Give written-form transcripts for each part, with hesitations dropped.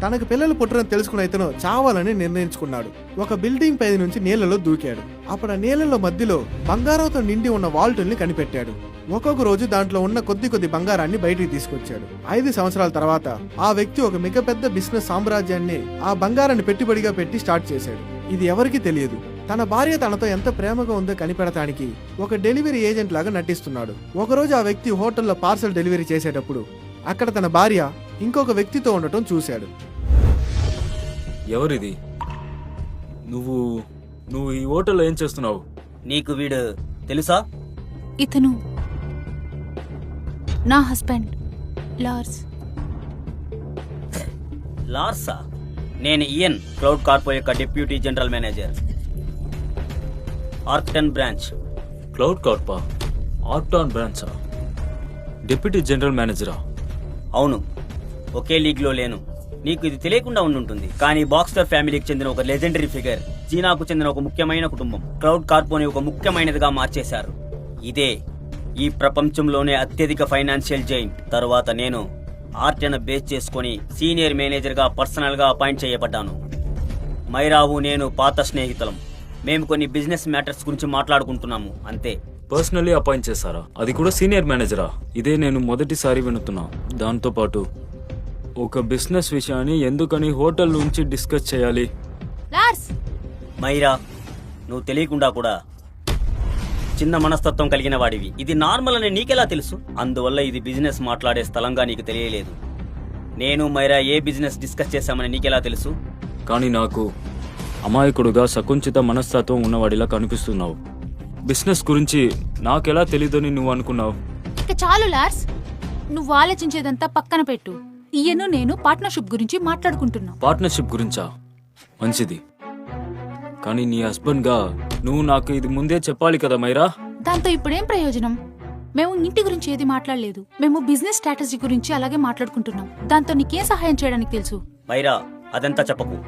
తనకు పిల్లలు పుట్టరని తెలుసుకున్న ఇతను చావాలని నిర్ణయించుకున్నాడు. ఒక బిల్డింగ్ పై నుంచి నీళ్లలో దూకాడు. అప్పుడు ఆ నీళ్లలో మధ్యలో బంగారంతో నిండి ఉన్న వాల్టుల్ని కనిపెట్టాడు. ఒక్కొక్క రోజు దాంట్లో ఉన్న కొద్ది బంగారాన్ని బయటికి తీసుకొచ్చాడు. 5 సంవత్సరాల తర్వాత ఆ వ్యక్తి ఒక మిగపెద్ద బిజినెస్ సామ్రాజ్యాన్ని ఆ బంగారాన్ని పెట్టుబడిగా పెట్టి స్టార్ట్ చేశాడు. ఇది ఎవరికీ తెలియదు. తన భార్య తనతో ఎంత ప్రేమగా ఉందో కనిపెడటానికి ఒక డెలివరీ ఏజెంట్ లాగా నటిస్తున్నాడు. ఒకరోజు ఆ వ్యక్తి హోటల్లో పార్సల్ డెలివరీ చేసేటప్పుడు అక్కడ తన భార్య ఇంకొక వ్యక్తితో ఉండటం చూశాడు. ఎవరిది? నువ్వు ఈ హోటల్లో ఏం చేస్తున్నావు? నీకు వీడు తెలుసా? ఇతను నా హస్బెండ్ లార్స్. లార్సా? నేను ఇయన్, క్లౌడ్ కార్పో యొక్క డిప్యూటీ జనరల్ మేనేజర్, ఆర్క్టన్ బ్రాంచ్. క్లౌడ్ కార్పా? ఆర్క్టాన్ బ్రాంచా? డిప్యూటీ జనరల్ మేనేజరా? అవును, ఒకే లీగ్ లో లేను. నీకు ఇది తెలియకుండా ఉండుంటుంది, కానీ బాక్స్టర్ ఫ్యామిలీకి చెందిన ఒక లెజెండరీ ఫిగర్, చీనాకు చెందిన ఒక ముఖ్యమైన కుటుంబం క్లౌడ్ కార్పోని ఒక ముఖ్యమైనదిగా మార్చేశారు. ఇదే ఈ ప్రపంచంలోనే అత్యధిక ఫైనాన్షియల్ జైంట్. తరువాత నేను ఆర్టెన్ బేస్ చేసుకుని సీనియర్ మేనేజర్ గా పర్సనల్ గా అపాయింట్ చేయబడ్డాను. మైరావు నేను పాత స్నేహితులం. మేము కొన్ని బిజినెస్ మ్యాటర్స్ గురించి మాట్లాడుకుంటున్నాము, అంతే. పర్సనల్లీ అపాయింట్ చేశారా? అది కూడా సీనియర్ మేనేజరా? ఇదే నేను మొదటిసారి వినుతున్నా. దాంతో పాటు ఒక బిజినెస్ విషయాన్ని ఎందుకని హోటల్ నుంచి డిస్కస్ చేయాలి? లార్స్, మైరా, నువ్వు తెలియకుండా కూడా చిన్న మనస్తత్వం కలిగిన వాడివి. ఇది నార్మల్ అని నీకెలా తెలుసు? అందువల్ల ఇది బిజినెస్ మాట్లాడే స్థలంగా నీకు తెలియలేదు. నేను మైరా ఏ బిజినెస్ డిస్కస్ చేశామని నీకెలా తెలుసు? కానీ నాకు అమాయకుడుగా సకుంచిత మనస్తత్వం ఉన్నవాడిలా కనిపిస్తున్నావు. బిజినెస్ గురించి నాకెలా తెలీదని నువ్వు అనుకున్నావు? ఇక చాలు లార్స్, నువ్వు ఆలోచించేదంతా పక్కన పెట్టు. ఈయను నేను పార్ట్నర్షిప్ గురించి మాట్లాడుకుంటున్నాం. పార్ట్నర్షిప్ గురించా? మంచిది. కానీ నీ హస్బెండ్ గా నువ్వు నాకు ఇది ముందే చెప్పాలి కదా మైరా. దాంతో ఇప్పుడేం ప్రయోజనం? మేము ఇంటి గురించి ఏది మాట్లాడలేదు. మేము బిజినెస్ స్ట్రాటజీ గురించి అలాగే మాట్లాడుకుంటున్నాం. దాంతో నీకేం సహాయం చేయడానికి తెలుసు? మైరా, అదంతా చెప్పకు.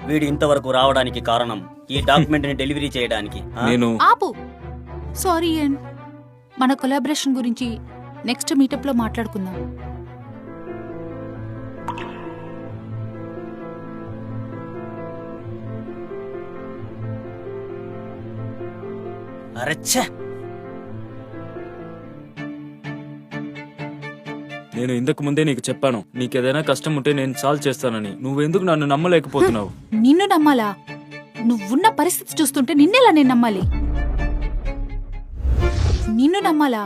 వీడు ఇంతవరకు రావడానికి కారణం ఈ డాక్యుమెంట్ ని డెలివరీ చేయడానికి. నేను ఆపు. సారీ ఇయన్, మన కొలాబరేషన్ గురించి నెక్స్ట్ మీటప్ లో మాట్లాడుకుందాం. అరెచ్చా, నేను ఇంతకు ముందే నీకు చెప్పాను, నీకేదైనా కష్టం ఉంటే నేను సాల్వ్ చేస్తానని. నువ్వెందుకు నన్ను నమ్మలేకపోతున్నావు? నిన్ను నమ్మాలా? నువ్వున్న పరిస్థితి చూస్తుంటే నిన్నెలా నేను నమ్మాలి? నిన్ను నమ్మాలా?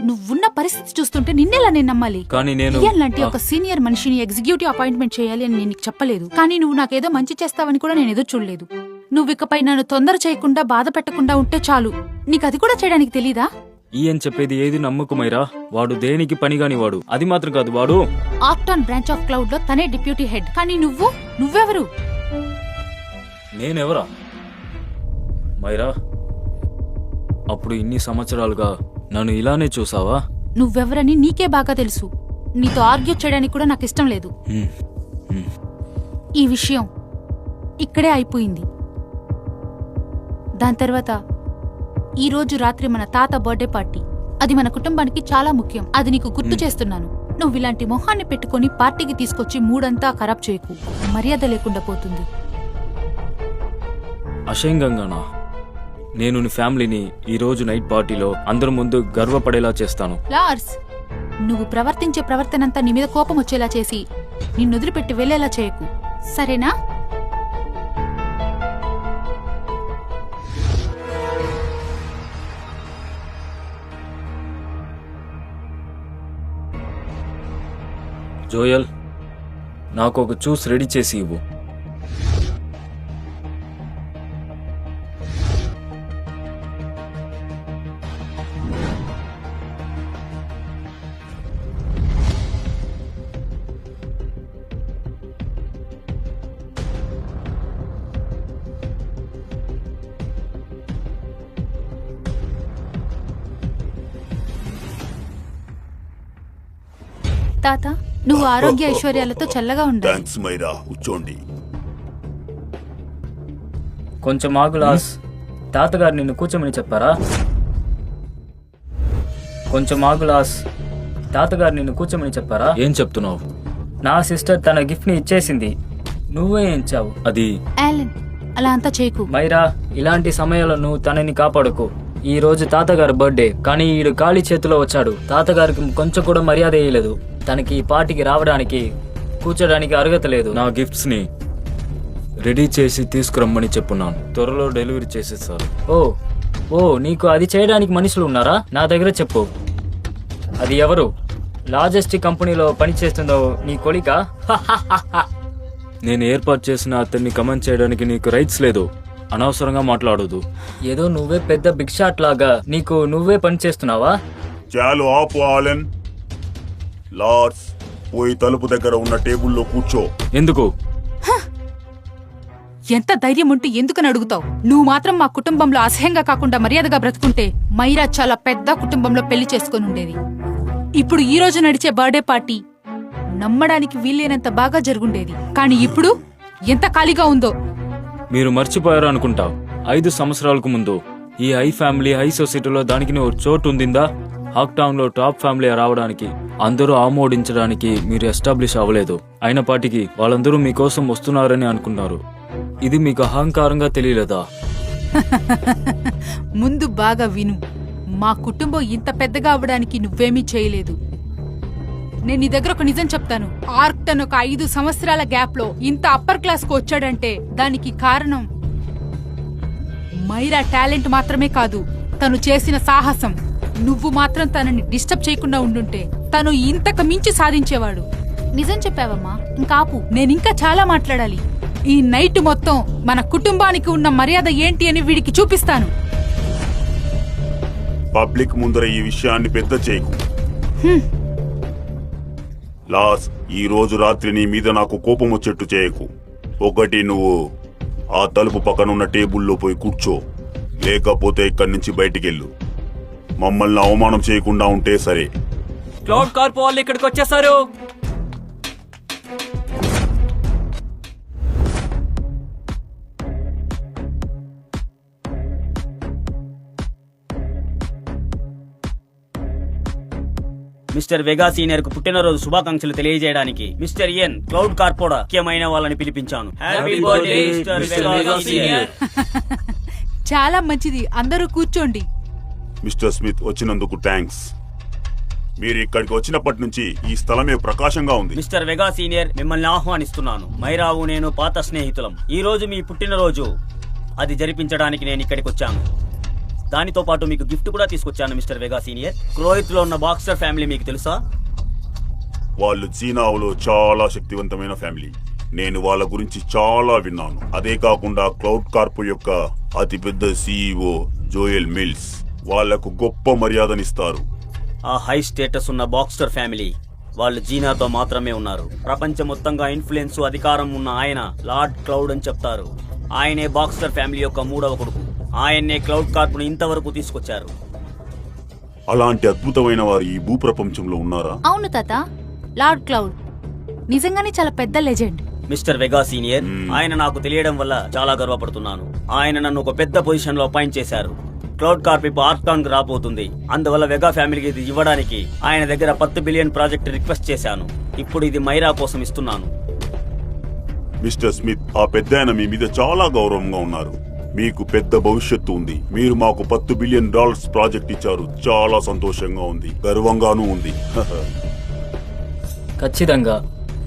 నువ్వున్న పరిస్థితి చూస్తుంటే నిన్నెలా నేను నమ్మాలి? కానీ నేను ఇయన్ లాంటి ఒక సీనియర్ మనిషిని ఎగ్జిక్యూటివ్ అపాయింట్మెంట్ చేయాలి అని నేను నీకు చెప్పలేదు. కానీ నువ్వు నాకేదో మంచి చేస్తావని కూడా నేను ఎదురు చూడలేదు. నువ్వు ఇకపై నన్ను తొందర చేయకుండా బాధ పెట్టకుండా ఉంటే చాలు. నీకు అది కూడా చేయడానికి తెలీదా? ఈయన చెప్పేది ఏది నమ్మకమైరా? వాడు దేనికి పనిగాని వాడు. అది మాత్రం కాదు, వాడు ఆర్క్టాన్ బ్రాంచ్ ఆఫ్ క్లౌడ్ లో తనే డిప్యూటీ హెడ్. కానీ నువ్వెవరు? నేనెవరా? మైరా, అప్పుడు ఇన్ని సంవత్సరాలుగా నన్ను ఇలానే చూసావా? నువ్వెవరని నీకే బాగా తెలుసు. నీతో ఆర్గ్యూ చేయడానికి కూడా నాకు ఇష్టం లేదు. ఈ విషయం ఇక్కడే అయిపోయింది. దాని తర్వాత ఈ రోజు రాత్రి మన తాత బర్త్డే పార్టీ. అది మన కుటుంబానికి చాలా ముఖ్యం. అది నీకు గుర్తు చేస్తున్నాను. నువ్వు ఇలాంటి మొహాన్ని పెట్టుకుని పార్టీకి తీసుకొచ్చి మూడంతా ఖరాబ్ చేయకు. మర్యాద లేకుండా పోతుంది. అసహ్యంగానా? నేను నీ ఫ్యామిలీని ఈ రోజు నైట్ పార్టీలో అందరి ముందు గర్వపడేలా చేస్తాను. లార్స్, నువ్వు ప్రవర్తించే ప్రవర్తనంతా నీ మీద కోపం వచ్చేలా చేసి నిన్ను వదిలిపెట్టి వెళ్లేలా చేయకు, సరేనా? జోయల్, నాకు ఒక జ్యూస్ రెడీ చేసి ఇవ్వు. తాత, నువ్వు ఆరోగ్య ఐశ్వర్యాలతో చల్లగా ఉండాలి. థాంక్స్ మైరా, కూర్చోండి. కొంచెం ఆగు లాస్. తాతగారు నిన్ను కూర్చోమని చెప్పారా? కొంచెం ఆగు లాస్. తాతగారు నిన్ను కూర్చోమని చెప్పారా? ఏం చెప్తున్నావు? నా సిస్టర్ తన గిఫ్ట్ ని ఇచ్చేసింది, నువ్వే ఇచ్చావు. అది యాలెన్, అలా అంతా చేయకు. మైరా, ఇలాంటి సమయంలో నువ్వు తనని కాపాడుకో. ఈ రోజు తాతగారి బర్త్డే, కానీ ఈడు ఖాళీ చేతిలో వచ్చాడు. తాతగారికి కొంచెం కూడా మర్యాద వేయలేదు. తనకి ఈ పార్టీకి రావడానికి, కూర్చోడానికి అర్హత లేదు. నా గిఫ్ట్స్ ని రెడీ చేసి తీసుకురమ్మని చెప్పున్నాను. త్వరలో డెలివరీ చేసేస్తారు. ఓ నీకు అది చేయడానికి మనుషులు ఉన్నారా? నా దగ్గర చెప్పు. అది ఎవరు? లాజిస్టిక్ కంపెనీలో పని చేస్తుందో నీ కొలికా? నేను ఏర్పాటు చేసిన అతన్ని కమెంట్ చేయడానికి నీకు రైట్స్ లేదు. అనవసరంగా మాట్లాడదు. ఏదో నువ్వే పెద్ద బిగ్ షాట్ లాగా నీకు నువ్వే పని చేస్తున్నావా? చాలు ఆపు ఆలెన్. లార్డ్స్, పోయి తలుపు దగ్గర ఉన్న టేబుల్లో కూర్చో. ఎందుకు? ఎంత ధైర్యం ఉంటే ఎందుకని అడుగుతావు? నువ్వు మాత్రం మా కుటుంబంలో అసహ్యంగా కాకుండా మర్యాదగా బ్రతుకుంటే మైరా చాలా పెద్ద కుటుంబంలో పెళ్లి చేసుకుని ఉండేది. ఇప్పుడు ఈ రోజు నడిచే బర్త్డే పార్టీ నమ్మడానికి వీల్లేనంత బాగా జరుగుండేది. కానీ ఇప్పుడు ఎంత ఖాళీగా ఉందో. మీరు మర్చిపోయారు అనుకుంటా. 5 సంవత్సరాలకు ముందు ఈ హై ఫ్యామిలీ, హై సొసైటీలో దానికి ఓ చోటు ఉందిందా? హాక్ టౌన్ లో టాప్ ఫ్యామిలీ రావడానికి, అందరూ ఆమోదించడానికి మీరు ఎస్టాబ్లిష్ అవ్వలేదు. అయినపాటికి వాళ్ళందరూ మీకోసం వస్తున్నారని అనుకున్నారు. ఇది మీకు అహంకారంగా తెలియలేదా? ముందు బాగా విను. మా కుటుంబం ఇంత పెద్దగా అవ్వడానికి నువ్వేమీ చేయలేదు. నేను నీ దగ్గర ఒక నిజం చెప్తాను. ఆర్క్టన్ ఒక 5 సంవత్సరాల గ్యాప్ లో ఇంత అప్పర్ క్లాస్ కు వచ్చాడంటే దానికి కారణం మైరా టాలెంట్ మాత్రమే కాదు, తను చేసిన సాహసం. నువ్వు మాత్రం తనని డిస్టర్బ్ చేయకుండా ఉండుంటే తను ఇంతకు మించి సాధించేవాడు. నిజం చెప్పావమ్మా, ఇంకాపు. నేనింకా చాలా మాట్లాడాలి. ఈ నైట్ మొత్తం మన కుటుంబానికి ఉన్న మర్యాద ఏంటి అని వీడికి చూపిస్తాను. పబ్లిక్ ముందర ఈ విషయాన్ని పెద్ద చేయకు. లాస్, ఈ రోజు రాత్రి నీ మీద నాకు కోపం వచ్చేట్టు చేయకు. ఒకటి, నువ్వు ఆ తలుపు పక్కనున్న టేబుల్లో పోయి కూర్చో, లేకపోతే ఇక్కడి నుంచి బయటికెళ్ళు. మమ్మల్ని అవమానం చేయకుండా ఉంటే సరే. క్లౌడ్ కార్ప్ వాళ్ళు ఇక్కడికి వచ్చేసారు. మిస్టర్ వెగా సీనియర్ కు పుట్టినరోజు శుభాకాంక్షలు తెలియజేయడానికి మిస్టర్ ఇయన్, క్లౌడ్ కార్పోడా ముఖ్యమైన వాళ్ళని పిలిపించాను. Happy birthday mister వెగా senior. చాలా మంచిది, అందరూ కూర్చోండి. మిస్టర్ స్మిత్, వచ్చినందుకు థ్యాంక్స్. మీరు ఇక్కడికి వచ్చినప్పటి నుంచి ఈ స్థలమే ప్రకాశంగా ఉంది. మిస్టర్ వెగా సీనియర్, మిమ్మల్ని ఆహ్వానిస్తున్నాను. మైరావు నేను పాత స్నేహితులం. ఈ రోజు మీ పుట్టినరోజు, అది జరిపించడానికి నేను ఇక్కడికి వచ్చాను. దానితో పాటు మీకు గిఫ్ట్ కూడా తీసుకొచ్చాను. మిస్టర్ వెగా సీనియర్, క్రోయిత్ లో ఉన్న బాక్సర్ ఫ్యామిలీ మీకు తెలుసా? వాళ్ళు చీనాలో చాలా శక్తివంతమైన ఫ్యామిలీ. నేను వాళ్ళ గురించి చాలా విన్నాను. అదే కాకుండా క్లౌడ్ కార్ప్ యొక్క అతిపెద్ద CEO జోయల్ మిల్స్ వాళ్లకు గొప్ప మర్యాదనిస్తారు. ఆ హై స్టేటస్ ఉన్న బాక్సర్ ఫ్యామిలీ వాళ్ళు జీనాతో మాత్రమే ఉన్నారు. ప్రపంచం మొత్తంగా ఇన్ఫ్లుయెన్స్, అధికారం ఉన్న ఆయన లార్డ్ క్లౌడ్ అని చెప్తారు. ఆయనే బాక్సర్ ఫ్యామిలీ యొక్క 3వ కొడుకు. ఆయన్నే క్లౌడ్ కార్ప్ ను ఇంతవరకు తీసుకొచ్చారు. అలాంటి అద్భుతమైన వారు ఈ భూప్రపంచంలో ఉన్నారా? అవును తాత, లార్డ్ క్లౌడ్ నిజంగానే చాలా పెద్ద లెజెండ్. మిస్టర్ వెగా సీనియర్, ఆయన నాకు తెలియడం వల్ల చాలా గర్వపడుతున్నాను. ఆయన నన్ను ఒక పెద్ద పొజిషన్ లో అపాయింట్ చేశారు. క్లౌడ్ కార్ప్ ఇప్పుడు ఆర్క్టౌన్ కి రాబోతుంది. అందువల్ల వెగా ఫ్యామిలీకి ఇది ఇవ్వడానికి ఆయన దగ్గర 10 బిలియన్ ప్రాజెక్ట్ రిక్వెస్ట్ చేశాను. ఇప్పుడు ఇది మైరా కోసం ఇస్తున్నాను. మిస్టర్ స్మిత్, ఆ పెద్దాయన మీ మీద చాలా గౌరవంగా ఉన్నారు. మీకు పెద్ద భవిష్యత్తు ఉంది. మీరు మాకు $10 బిలియన్ ప్రాజెక్ట్ ఇచ్చారు. చాలా సంతోషంగా ఉంది, గర్వంగానూ ఉంది. ఖచ్చితంగా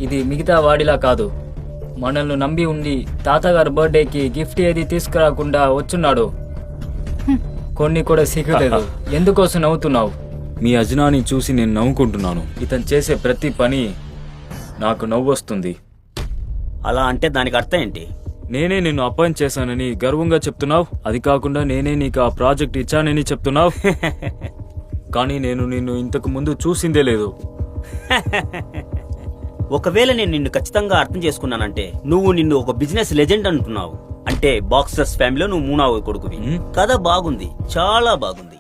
ఇది మిగతా వాడిలా కాదు. మనల్ని నమ్మి ఉండి తాతగారి బర్త్డేకి గిఫ్ట్ ఏది తీసుకురాకుండా వచ్చున్నాడు. కొన్ని కూడా సిగ్గలేదు. ఎందుకోసం నవ్వుతున్నావు? మీ అజనాని చూసి నేను నవ్వుకుంటున్నాను. ఇతను చేసే ప్రతి పని నాకు నవ్వు వస్తుంది. అలా అంటే దానికి అర్థం ఏంటి? నేనే నిన్ను అపాయింట్ చేశానని గర్వంగా చెప్తున్నావు. అది కాకుండా నేనే నీకు ఆ ప్రాజెక్ట్ ఇచ్చానని చెప్తున్నావు. కానీ నేను నిన్ను ఇంతకు ముందు చూసిందే లేదు. ఒకవేళ నేను నిన్ను ఖచ్చితంగా అర్థం చేసుకున్నానంటే నువ్వు నిన్ను ఒక బిజినెస్ లెజెండ్ అంటున్నావు. అంటే బాక్సర్స్ ఫ్యామిలీలో నువ్వు 3వ కొడుకువి. కథ బాగుంది, చాలా బాగుంది.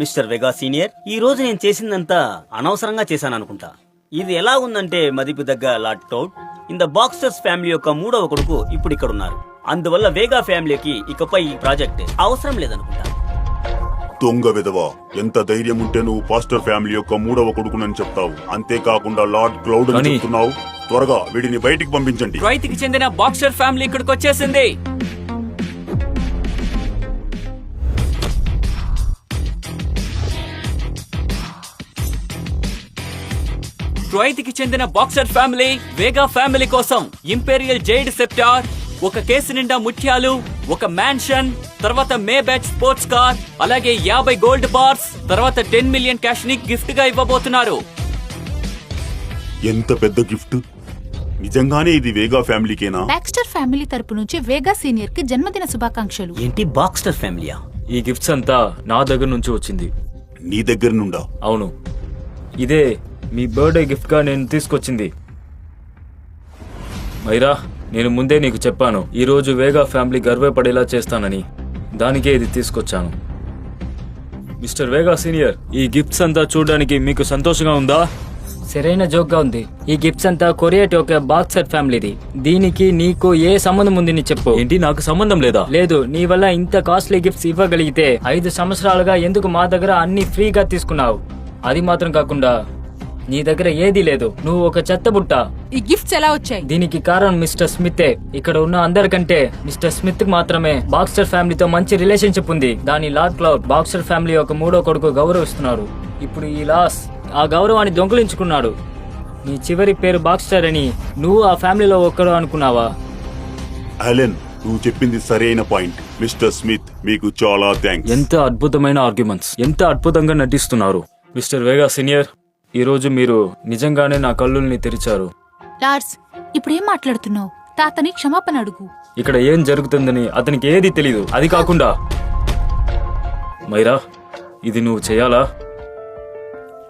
మిస్టర్ వెగా సీనియర్, ఈ రోజు నేను చేసిందంతా అనవసరంగా చేశాను అనుకుంటా. ఇది ఎలా ఉందంటే మదిపు దగ్గ లార్డ్ క్లౌడ్, ఇంత బాక్సర్స్ ఫ్యామిలీ యొక్క 3వ కొడుకు ఇప్పుడు ఇక్కడ ఉన్నారు. అందువల్ల వేగా ఫ్యామిలీకి ఇకపై ఈ ప్రాజెక్ట్ అవసరం లేదనుకుంటా. దొంగ విధవా, ఎంత ధైర్యం ఉంటే నువ్వు పాస్టర్ ఫ్యామిలీ యొక్క 3వ కొడుకునని చెప్తావు? అంతేకాకుండా లార్డ్ క్లౌడ్ అని చెప్తున్నావు. త్వరగా వీడిని బయటికి పంపించండి. ట్రోయ్కి చెందిన బాక్సర్ ఫ్యామిలీ ఇక్కడికి వచ్చేసింది. ట్రోయ్కి చెందిన బాక్సర్ ఫ్యామిలీ వేగా ఫ్యామిలీ కోసం ఇంపీరియల్ జైడ్ సెప్టార్, ఒక కేసు నిండా ముత్యాలు, ఒక మ్యాన్షన్, తర్వాత మే బ్యాచ్ స్పోర్ట్స్ కార్, అలాగే 50 గోల్డ్ బార్స్, తర్వాత 10 మిలియన్ క్యాష్ ని గిఫ్ట్ గా ఇవ్వబోతున్నారు. ఎంత పెద్ద గిఫ్ట్! నిజంగానే ఇది వేగా ఫ్యామిలీకేనా? బాక్స్టర్ ఫ్యామిలీ తరపు నుంచి వేగా సీనియర్ కి జన్మదిన శుభాకాంక్షలు. ఏంటి బాక్స్టర్ ఫ్యామిలీయా? ఈ గిఫ్ట్స్ అంతా నా దగ్గర నుంచి వచ్చింది. నీ దగ్గర నుండా? అవును, ఇదే మీ బర్త్డే గిఫ్ట్ గా నేను తీసుకొచ్చింది. మైరా, నేను ముందే నీకు చెప్పాను ఈ రోజు వేగా ఫ్యామిలీ గర్వపడేలా చేస్తానని. దానికే ఇది తీసుకొచ్చాను. మిస్టర్ వేగా సీనియర్, ఈ గిఫ్ట్స్ అంతా చూడడానికి మీకు సంతోషంగా ఉందా? సరైన జోక్ గా ఉంది. ఈ గిఫ్ట్స్ అంతా కొరియట్ ఒక బాక్సర్ ఫ్యామిలీది. దీనికి నీకు ఏ సంబంధం ఉంది నీ చెప్పు. ఏంటి, నాకు సంబంధం లేదా? లేదు, నీ వల్ల ఇంత కాస్ట్లీ గిఫ్ట్స్ ఇవ్వగలిగితే 5 సంవత్సరాలుగా ఎందుకు మా దగ్గర అన్ని ఫ్రీగా తీసుకున్నావు? అది మాత్రం కాకుండా నీ దగ్గర ఏదీ లేదు. నువ్వు ఒక చెత్తబుట్ట. ఈ గిఫ్ట్స్ ఎలా వచ్చాయి? దీనికి కారణం మిస్టర్ స్మితే. ఇక్కడ ఉన్న అందరికంటే మిస్టర్ స్మిత్ కి మాత్రమే బాక్సర్ ఫ్యామిలీతో మంచి రిలేషన్షిప్ ఉంది. దాని లార్డ్ క్లౌడ్ బాక్సర్ ఫ్యామిలీ యొక్క 3వ కొడుకు గౌరవిస్తున్నారు. ఇప్పుడు ఈ లాస్ ఆ గౌరవాన్ని దొంగిలించుకున్నాడు. నీ చివరి పేరు బాక్స్టర్ అని నువ్వు ఆ ఫ్యామిలీలో ఒక్కడు అనుకున్నావా? అలెన్, నువ్వు చెప్పింది సరైన పాయింట్. మిస్టర్ స్మిత్, మీకు చాలా థ్యాంక్స్. ఎంత అద్భుతమైన ఆర్గ్యుమెంట్స్, ఎంత అద్భుతంగా నటిస్తున్నారు. మిస్టర్ వేగా సీనియర్, ఈ రోజు మీరు నిజంగానే నా కళ్ళుల్ని తెరిచారు. లార్స్, ఇప్పుడు ఏం మాట్లాడుతున్నావు? తాతని క్షమాపణ అడుగు. ఇక్కడ ఏం జరుగుతుందని అతనికి ఏది తెలీదు. అది కాకుండా మైరా, ఇది నువ్వు చేయాలా?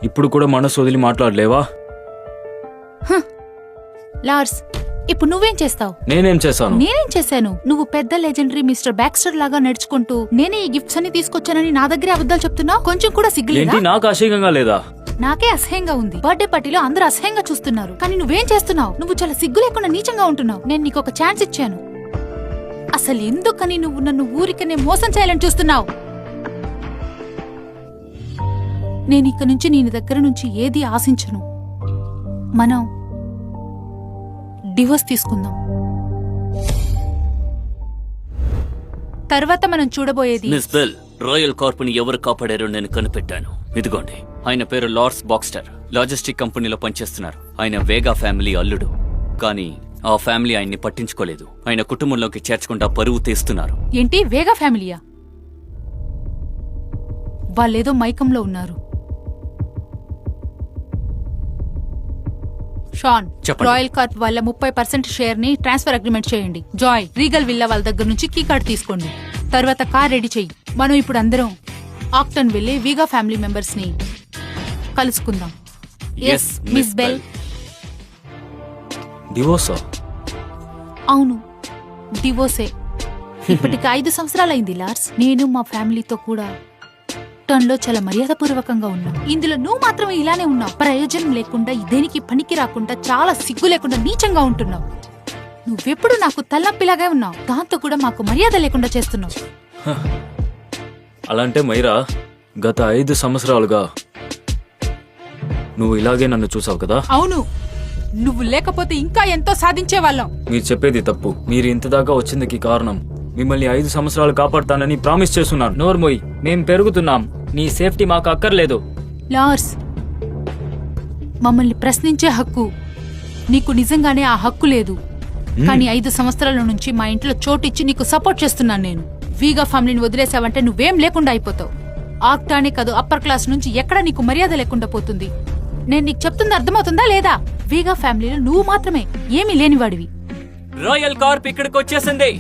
ఇప్పుడు కూడా మనసు వదిలి మాట్లాడలేవా? లార్స్, ఇప్పుడు నువ్వేం చేస్తావు? నేనేం చేశాను? నేనేం చేశాను? నువ్వు పెద్ద లెజెండరీ మిస్టర్ బాక్స్టర్ లాగా నడుచుకుంటూ నేనే ఈ గిఫ్ట్స్ అన్ని తీసుకొచ్చానని నా దగ్గరే అబద్ధాలు చెప్తున్నావు. కొంచెం కూడా సిగ్గులేదా? ఏంటి, నాకు అసహ్యంగా లేదా? నాకే అసహ్యంగా ఉంది. బర్త్డే పార్టీలో అందరూ అసహ్యంగా చూస్తున్నారు, కానీ నువ్వేం చేస్తున్నావు? నువ్వు చాలా సిగ్గు లేకుండా నీచంగా ఉంటున్నావు. నేను నీకు ఒక ఛాన్స్ ఇచ్చాను. అసలు ఎందుకని నువ్వు నన్ను ఊరికనే మోసం చేయాలని చూస్తున్నావు? నేను ఇక నుంచి నీ దగ్గర నుంచి ఏది ఆశించను. మనం డివోర్స్ తీసుకుందాం. తర్వాత మనం చూడబోయేది. మిస్ బెల్, రాయల్ కార్ప్ ని ఎవరు కాపాడారో నేను కనిపెట్టాను. ఇదిగోండి, ఆయన పేరు లార్స్ బాక్స్టర్. లాజిస్టిక్ కంపెనీలో పనిచేస్తున్నారు. ఆయన వేగా ఫ్యామిలీ అల్లుడు. కానీ ఆ ఫ్యామిలీ ఆయన్ని పట్టించుకోలేదు. ఆయన కుటుంబంలోకి చేర్చకుండా పరువు తీస్తున్నారు. ఏంటి, వేగా ఫ్యామిలీయా? వాళ్ళేదో మైకంలో ఉన్నారు. షాన్, చెప్పండి. రాయల్ కార్ప్ వాళ్ళ 30% షేర్ ని ట్రాన్స్ఫర్ అగ్రిమెంట్ చేయండి. జాయ్, రీగల్ విల్లా వాళ్ళ దగ్గర నుంచి కీ కార్డ్ తీసుకోండి. తర్వాత కార్ రెడీ చెయ్యి. మనం ఇప్పుడు అందరం ఆక్టన్ వెళ్ళి వీగా ఫ్యామిలీ మెంబర్స్ ని కలుసుకుందాం. Yes, Miss Bell. డివోర్సా? అవును, డివోర్సే. ఇప్పటికి 5 సంవత్సరాలైంది లార్స్. నేను మా ఫ్యామిలీతో కూడా టర్న్లో చాలా మర్యాదపూర్వకంగా ఉన్నాం. ఇందులో నువ్వు మాత్రమే ఇలానే ఉన్నావు. ప్రయోజనం లేకుండా, దేనికి పనికి రాకుండా, చాలా సిగ్గు లేకుండా నీచంగా ఉంటున్నావు. నువ్వెప్పుడు నాకు తల్లపిలాగే ఉన్నావు. దాంతో కూడా మాకు మర్యాద లేకుండా చేస్తున్నావు. అలాంటే మైరా, గత 5 సంవత్సరాలుగా నువ్వు ఇలాగే నన్ను చూసావు కదా? అవును, నువ్వు లేకపోతే ఇంకా ఎంతో సాధించేవాళ్ళం. మీరు చెప్పేది తప్పు. మీరు ఇంతదాకా వచ్చిందికి కారణం మిమ్మల్ని 5 సంవత్సరాలు కాపాడుతానని ప్రామిస్ చేస్తున్నాను. నోర్మోయ్, మేం పెరుగుతున్నాం. నీ సేఫ్టీ మాకు అక్కర్లేదు. లార్స్, మమ్మల్ని ప్రశ్నించే హక్కు నీకు నిజంగానే ఆ హక్కు లేదు. కానీ 5 సంవత్సరాల నుంచి మా ఇంట్లో చోటిచ్చి నీకు సపోర్ట్ చేస్తున్నాను నేను. వీగా ఫ్యామిలీని వదిలేసావంటే నువ్వేం లేకుండా అయిపోతావు. ఆక్టానే కాదు, అప్పర్ క్లాస్ నుంచి ఎక్కడ నీకు మర్యాద లేకుండా పోతుంది. నేను నీకు చెప్తుంది అర్థమవుతుందా లేదా? వీగా ఫ్యామిలీలో నువ్వు మాత్రమే ఏమీ లేనివాడివి. రాయల్ కార్ప్ ఇక్కడికి వచ్చేసింది.